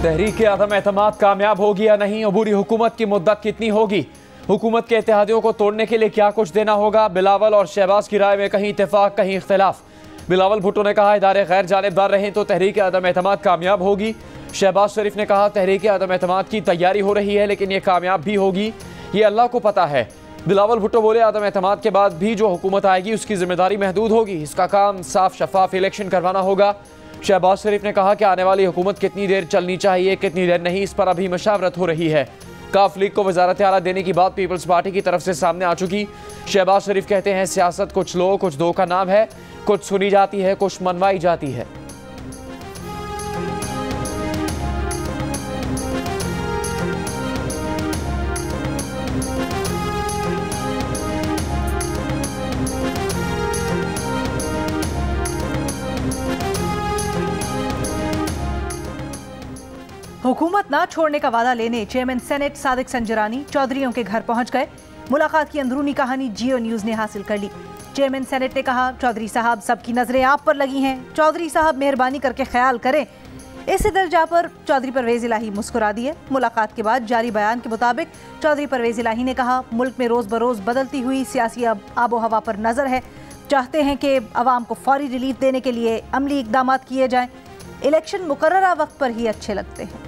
तहरीक अदम एतमाद कामयाब होगी या नहीं? अबूरी हुकूमत की मुद्दत कितनी होगी? हुकूमत के इत्तेहादियों को तोड़ने के लिए क्या कुछ देना होगा? बिलावल और शहबाज की राय में कहीं इत्तेफाक कहीं इख्तिलाफ। बिलावल भुट्टो ने कहा इदारे गैर जानिबदार रहें तो तहरीक अदम एतमाद कामयाब होगी। शहबाज शरीफ ने कहा तहरीक अदम एतमाद की तैयारी हो रही है लेकिन ये कामयाब भी होगी, ये अल्लाह को पता है। बिलावल भुट्टो बोले अदम एतमाद के बाद भी जो हुकूमत आएगी उसकी जिम्मेदारी महदूद होगी, इसका काम साफ शफाफ इलेक्शन करवाना होगा। शहबाज शरीफ ने कहा कि आने वाली हुकूमत कितनी देर चलनी चाहिए कितनी देर नहीं, इस पर अभी मशावरत हो रही है। काफ लीग को वजारत आला देने की बात पीपल्स पार्टी की तरफ से सामने आ चुकी। शहबाज शरीफ कहते हैं सियासत कुछ लो कुछ दो का नाम है, कुछ सुनी जाती है कुछ मनवाई जाती है। हुकूमत ना छोड़ने का वादा लेने चेयरमैन सेनेट सादिक संजरानी चौधरियों के घर पहुंच गए। मुलाकात की अंदरूनी कहानी जियो न्यूज ने हासिल कर ली। चेयरमैन सेनेट ने कहा चौधरी साहब सबकी नजरें आप पर लगी हैं, चौधरी साहब मेहरबानी करके ख्याल करें। इस दर्जा पर चौधरी परवेज इलाही मुस्कुरा दिए। मुलाकात के बाद जारी बयान के मुताबिक चौधरी परवेज इलाही ने कहा मुल्क में रोज बरोज बदलती हुई सियासी आबो हवा पर नजर है, चाहते हैं कि अवाम को फौरी रिलीफ देने के लिए अमली इकदाम किए जाएं। इलेक्शन मुकर्ररा वक्त पर ही अच्छे लगते हैं।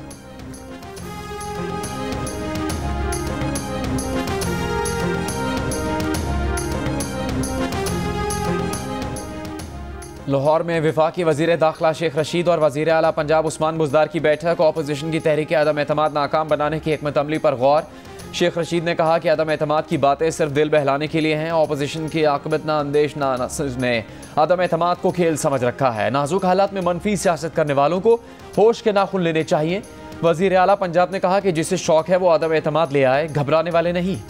लाहौर में वफाकी वजीर दाखिला शेख रशीद और वजीर आला पंजाब उस्मान बुज़दार की बैठक। अपोजिशन की तहरीक अदम एतमाद नाकाम बनाने की हिकमत अमली पर गौर। शेख रशीद ने कहा कि अदम एतमाद की बातें सिर्फ दिल बहलाने के लिए हैं। अपोजिशन की आकबत ना अंदेश ना ने अदम एतमाद को खेल समझ रखा है। नाजुक हालात में मनफी सियासत करने वालों को होश के नाखुन लेने चाहिए। वजीर आला पंजाब ने कहा कि जिसे शौक है वो अदम एतमाद ले आए, घबराने वाले नहीं।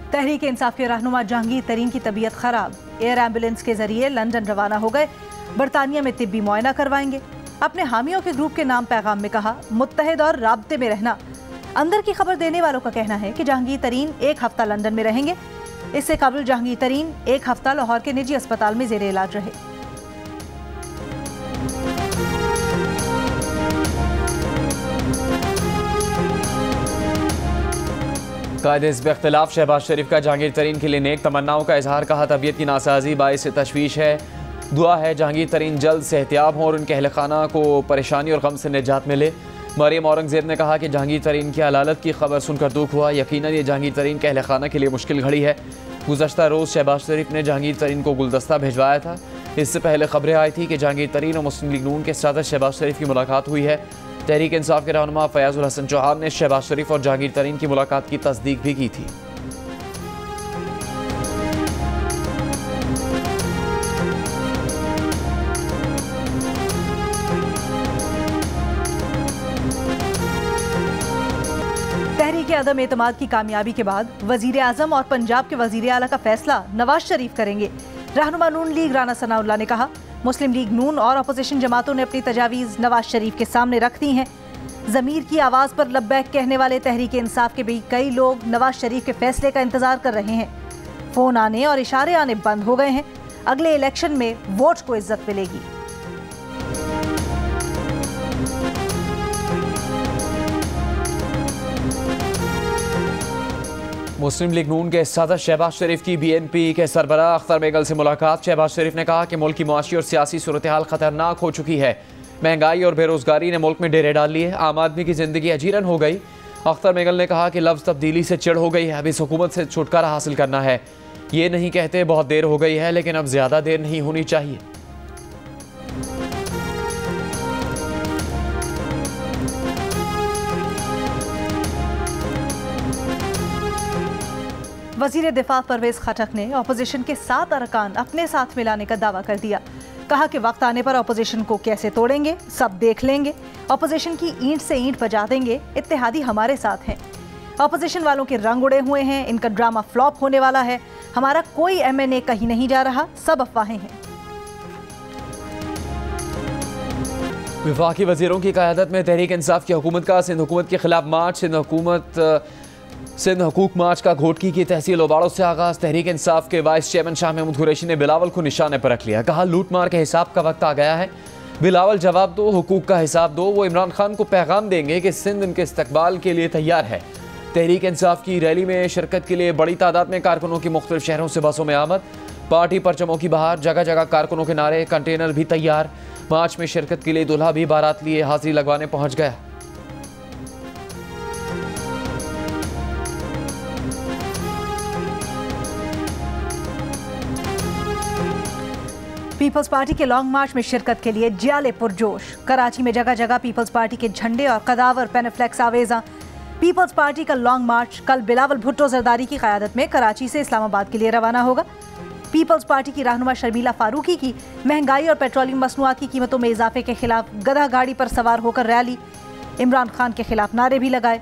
तहरीक इंसाफ के रहनुमा जहांगीर तरीन की तबीयत खराब, एयर एम्बुलेंस के जरिए लंदन रवाना हो गए। बरतानिया में तिब्बी मुआयना करवाएंगे। अपने हामियों के ग्रुप के नाम पैगाम में कहा मुत्तहिद और राब्ते में रहना। अंदर की खबर देने वालों का कहना है कि जहांगीर तरीन एक हफ्ता लंदन में रहेंगे। इससे कबल जहांगीर तरीन एक हफ्ता लाहौर के निजी अस्पताल में जेरे इलाज रहे। कायदे हिज़्ब इख्तिलाफ शहबाज शरीफ का जहांगीर तरीन के लिए नेक तमन्नाओं का इजहार। कहा तबीयत की नासाजी बाइस तशवीश है, दुआ है जहांगीर तरीन जल्द सेहतियाब हों और उनके अहल खाना को परेशानी और गम से निजात मिले। मरियम औरंगजेब ने कहा कि जहांगीर तरीन की हलालत की खबर सुनकर दुख हुआ, यकीनन ये जहांगीर तरीन के अहल खाना के लिए मुश्किल घड़ी है। गुज़श्ता रोज़ शहबाज शरीफ ने जहांगीर तरीन को गुलदस्ता भिजवाया था। इससे पहले खबरें आई थी कि जहांगीर तरीन और मुस्लिम लीग नून के सदर शहबाज शरीफ की मुलाकात हुई है। तहरीक इंसाफ के रहनुमा फयाजुल हसन चौहान ने शहबाज शरीफ और जहांगीर तरीन की मुलाकात की तस्दीक भी की थी। तहरीक अदम एतमाद की कामयाबी के बाद वजीर आजम और पंजाब के वजीर आला का फैसला नवाज शरीफ करेंगे। रहनुमा नून लीग राना सनाउल्लाह ने कहा मुस्लिम लीग नून और अपोजिशन जमातों ने अपनी तजावीज़ नवाज शरीफ के सामने रख दी हैं। ज़मीर की आवाज़ पर लब्बैक कहने वाले तहरीक इंसाफ के भी कई लोग नवाज शरीफ के फैसले का इंतजार कर रहे हैं। फ़ोन आने और इशारे आने बंद हो गए हैं। अगले इलेक्शन में वोट को इज्जत मिलेगी। मुस्लिम लीग नून के सदर शहबाज शरीफ की BNP के सरबराह अख्तर बेगल से मुलाकात। शहबाज शरीफ ने कहा कि मुल्क की मुआशी और सियासी सूरत हाल खतरनाक हो चुकी है। महंगाई और बेरोजगारी ने मुल्क में डेरे डाल लिए, आम आदमी की जिंदगी अजीरन हो गई। अख्तर बेगल ने कहा कि लफ्ज़ तब्दीली से चिढ़ हो गई है, अब इस हुकूमत से छुटकारा हासिल करना है। ये नहीं कहते बहुत देर हो गई है, लेकिन अब ज़्यादा देर नहीं होनी चाहिए। वजीर दिफा परवेज खटक ने अपोजिशन के 7 अरकान अपने साथ मिलाने का दावा कर दिया। कहा कि वक्त आने पर अपोजिशन को कैसे तोड़ेंगे सब देख लेंगे, अपोजिशन की ईंट से ईंट बजा देंगे, इत्तेहादी हमारे साथ हैं। अपोजिशन वालों के रंग उड़े हुए हैं, इनका ड्रामा फ्लॉप होने वाला है। हमारा कोई MNA कहीं नहीं जा रहा, सब अफवाहें हैं। वफाकी वजीरों की क़यादत में तहरीक इंसाफ की हुकूमत का सिंध हुकूमत के खिलाफ मार्च। सिंध हुकूमत सिंध हुकूक मार्च का घोटकी की तहसील ओबाड़ो से आगाज। तहरीक इंसाफ के वाइस चेयरमैन शाह महमूद कुरैशी ने बिलावल को निशाने पर रख लिया। कहा लूट मार के हिसाब का वक्त आ गया है। बिलावल जवाब दो, हुकूक का हिसाब दो। वो इमरान खान को पैगाम देंगे कि सिंध इनके इस्तकबाल के लिए तैयार है। तहरीक इंसाफ की रैली में शिरकत के लिए बड़ी तादाद में कारकुनों की मुख्तलिफ शहरों से बसों में आमद। पार्टी परचमों की बहार, जगह जगह कारकुनों के नारे, कंटेनर भी तैयार। मार्च में शिरकत के लिए दूल्हा भी बारात लिए हाजिरी लगवाने पहुंच गया। पीपल्स पार्टी के लॉन्ग मार्च में शिरकत के लिए जियाले पुरजोश। कराची में जगह जगह पीपल्स पार्टी के झंडे और कदावर पेनफ्लेक्स आवेजा। पीपल्स पार्टी का लॉन्ग मार्च कल बिलावल भुट्टो जरदारी की क़यादत में कराची से इस्लामाबाद के लिए रवाना होगा। पीपल्स पार्टी की रहनुमा शर्मिला फारूकी की महंगाई और पेट्रोलियम मसनूआत की कीमतों में इजाफे के खिलाफ गधा गाड़ी पर सवार होकर रैली। इमरान खान के खिलाफ नारे भी लगाए।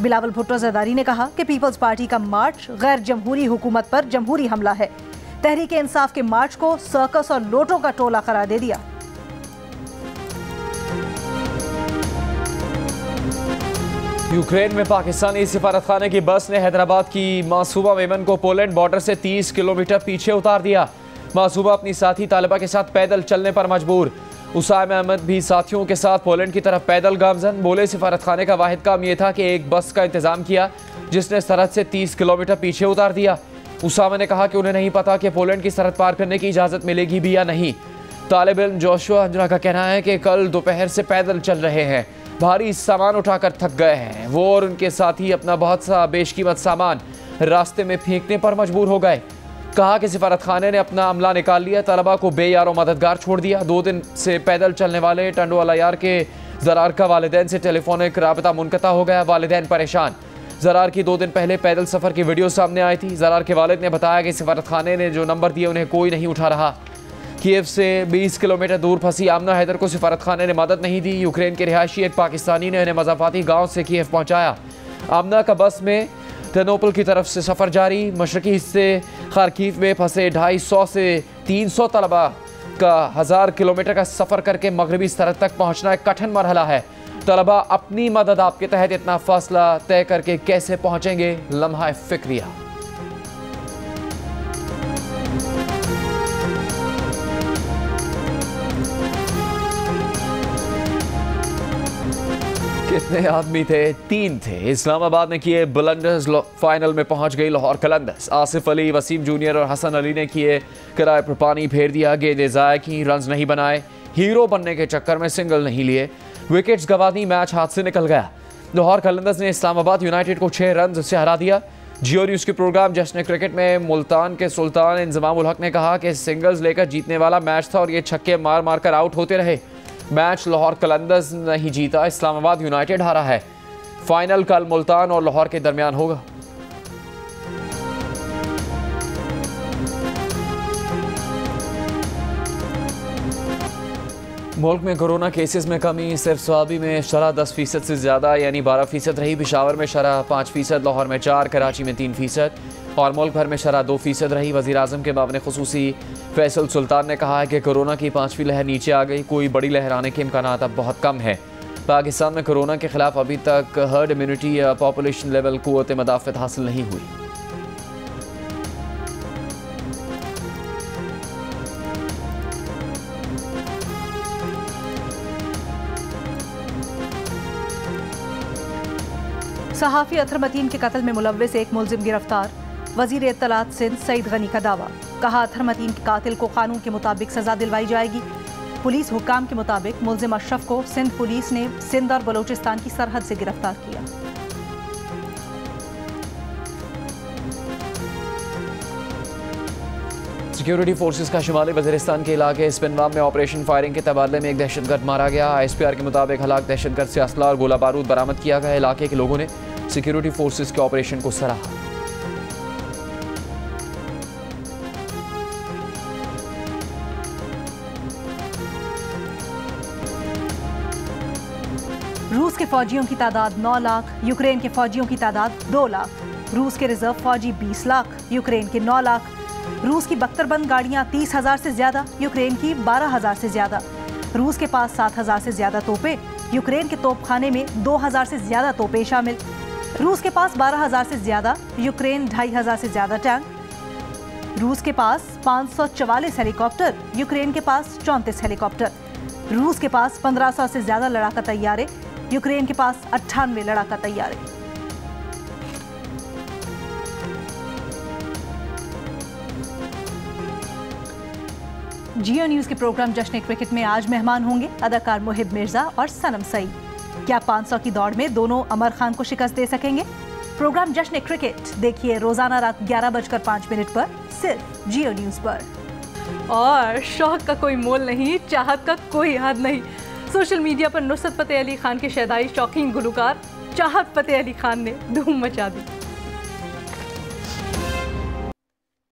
बिलावल भुट्टो जरदारी ने कहा कि पीपल्स पार्टी का मार्च गैर जमहूरी हुकूमत पर जमहूरी हमला है। तहरीक इंसाफ के मार्च को सर्कस और लोटों का टोला करार दे दिया। यूक्रेन में पाकिस्तानी सिफारतखाने की बस ने हैदराबाद की मासूमा मेमन को पोलैंड बॉर्डर से 30 किलोमीटर पीछे उतार दिया। मासूमा अपनी साथी तालिबा के साथ पैदल चलने पर मजबूर। उसाम अहमद भी साथियों के साथ पोलैंड की तरफ पैदल गामजन। बोले सिफारतखाने का वाहिद काम यह था कि एक बस का इंतजाम किया जिसने सरहद से 30 किलोमीटर पीछे उतार दिया। उसामा ने कहा कि उन्हें नहीं पता कि पोलैंड की सरहद पार करने की इजाज़त मिलेगी भी या नहीं। तालिब इल्म जोशुआ अंजुना का कहना है कि कल दोपहर से पैदल चल रहे हैं, भारी सामान उठाकर थक गए हैं। वो और उनके साथी अपना बहुत सा बेशकीमत सामान रास्ते में फेंकने पर मजबूर हो गए। कहा कि सिफारत खाने ने अपना अमला निकाल लिया, तलबा को बेयारो मददगार छोड़ दिया। 2 दिन से पैदल चलने वाले टंडोवाला यार के ज़रार का वालिदैन से टेलीफोनिक राबता मुनक़ता हो गया। वालिदैन परेशान। ज़रार की 2 दिन पहले पैदल सफ़र की वीडियो सामने आई थी। ज़रार के वालिद ने बताया कि सिफारत खाने ने जो नंबर दिए उन्हें कोई नहीं उठा रहा। कीव से 20 किलोमीटर दूर फंसी आमना हैदर को सिफारत खाने ने मदद नहीं दी। यूक्रेन के रिहायशी एक पाकिस्तानी ने उन्हें मज़ाफ़ाती गाँव से कीव पहुँचाया। आमना का बस में टेर्नोपिल की तरफ से सफ़र जारी। मशरकी हिस्से खार्किव में फंसे 250 से 300 तलबा का 1000 किलोमीटर का सफ़र करके मगरबी सरहद तक पहुँचना एक कठिन मरहला है। तलबा अपनी मदद आपके तहत इतना फासला तय करके कैसे पहुँचेंगे, लम्हा फिक्रिया। कितने आदमी थे? 3 थे। इस्लामाबाद ने किए बुलंडर्स, फाइनल में पहुंच गई लाहौर कलंदर्स। आसिफ अली, वसीम जूनियर और हसन अली ने किए किराए पर पानी फेर दिया। गेंदें ज़ाया की, रन्स नहीं बनाए। हीरो बनने के चक्कर में सिंगल नहीं लिए, विकेट्स गंवा दी, मैच हाथ से निकल गया। लाहौर कलंदर्स ने इस्लामाबाद यूनाइटेड को 6 रन से हरा दिया। जियो न्यूज़ के प्रोग्राम जश्न क्रिकेट में मुल्तान के सुल्तान इंजमाम उल हक ने कहा कि सिंगल्स लेकर जीतने वाला मैच था और ये छक्के मार मार कर आउट होते रहे। मैच लाहौर कलंदर्स नहीं जीता, इस्लामाबाद यूनाइटेड हारा है। फाइनल कल मुल्तान और लाहौर के दरमियान होगा। मुल्क में कोरोना केसेस में कमी। सिर्फ स्वाबी में शरह 10% से ज़्यादा यानी 12% रही। पेशावर में शरह 5%, लाहौर में 4%, कराची में 3% और मुल्क भर में शरह 2% रही। वज़ीर आज़म के बावने खुसूसी फैसल सुल्तान ने कहा है कि कोरोना की 5वीं लहर नीचे आ गई, कोई बड़ी लहर आने के इम्कानात अब बहुत कम है। पाकिस्तान में कोरोना के खिलाफ अभी तक हर्ड इम्यूनिटी या पॉपुलेशन लेवल क़ुव्वत मदाफ़त हासिल नहीं हुई। सहाफ़ी अतहर मतीन के कत्ल में मुलव्विस एक मुलजिम गिरफ्तार। वज़ीर इत्तलात सिंध सईद गनी का दावा। कहा अतहर मतीन के कातिल को कानून के मुताबिक सज़ा दिलवाई जाएगी। पुलिस हुक्काम के मुताबिक मुलजिम अशरफ को सिंध पुलिस ने सिंध और बलोचिस्तान की सरहद से गिरफ्तार किया। सिक्योरिटी फोर्सेस का शुमाली वज़ीरिस्तान के इलाके स्पिनवाम में ऑपरेशन फायरिंग के तबादले में एक दहशतगर्द मारा गया। ISPR के मुताबिक हलाक दहशतगर्द से असला और गोला बारूद बरामद किया गया। इलाके के लोगों ने सिक्योरिटी फोर्सेस के ऑपरेशन को सराहा। रूस के फौजियों की तादाद 9 लाख, यूक्रेन के फौजियों की तादाद 2 लाख। रूस के रिजर्व फौजी 20 लाख, यूक्रेन के 9 लाख। रूस की बख्तरबंद गाड़ियां 30,000 से ज्यादा, यूक्रेन की 12,000 से ज्यादा। रूस के पास 7,000 से ज्यादा तोपें, यूक्रेन के तोपखाने में 2,000 से ज्यादा तोपें शामिल। रूस के पास 12,000 से ज्यादा, यूक्रेन 2,500 से ज्यादा टैंक। रूस के पास 544 हेलीकॉप्टर, यूक्रेन के पास 34 हेलीकॉप्टर। रूस के पास 1500 से ज्यादा लड़ाका तैयारे, यूक्रेन के पास 98 लड़ाका तैयारे। जियो न्यूज के प्रोग्राम जश्न क्रिकेट में आज मेहमान होंगे अदाकार मुहिब मिर्जा और सनम सईद। क्या 500 की दौड़ में दोनों अमर खान को शिकस्त दे सकेंगे? प्रोग्राम जश्न क्रिकेट देखिए रोजाना रात 11:05 पर सिर्फ जियो न्यूज पर। और शौक का कोई मोल नहीं, चाहत का कोई हद नहीं। सोशल मीडिया पर नुसरत फतेह अली खान के शहदाई शौकीन गुलकार चाहत फतेह अली खान ने धूम मचा दी।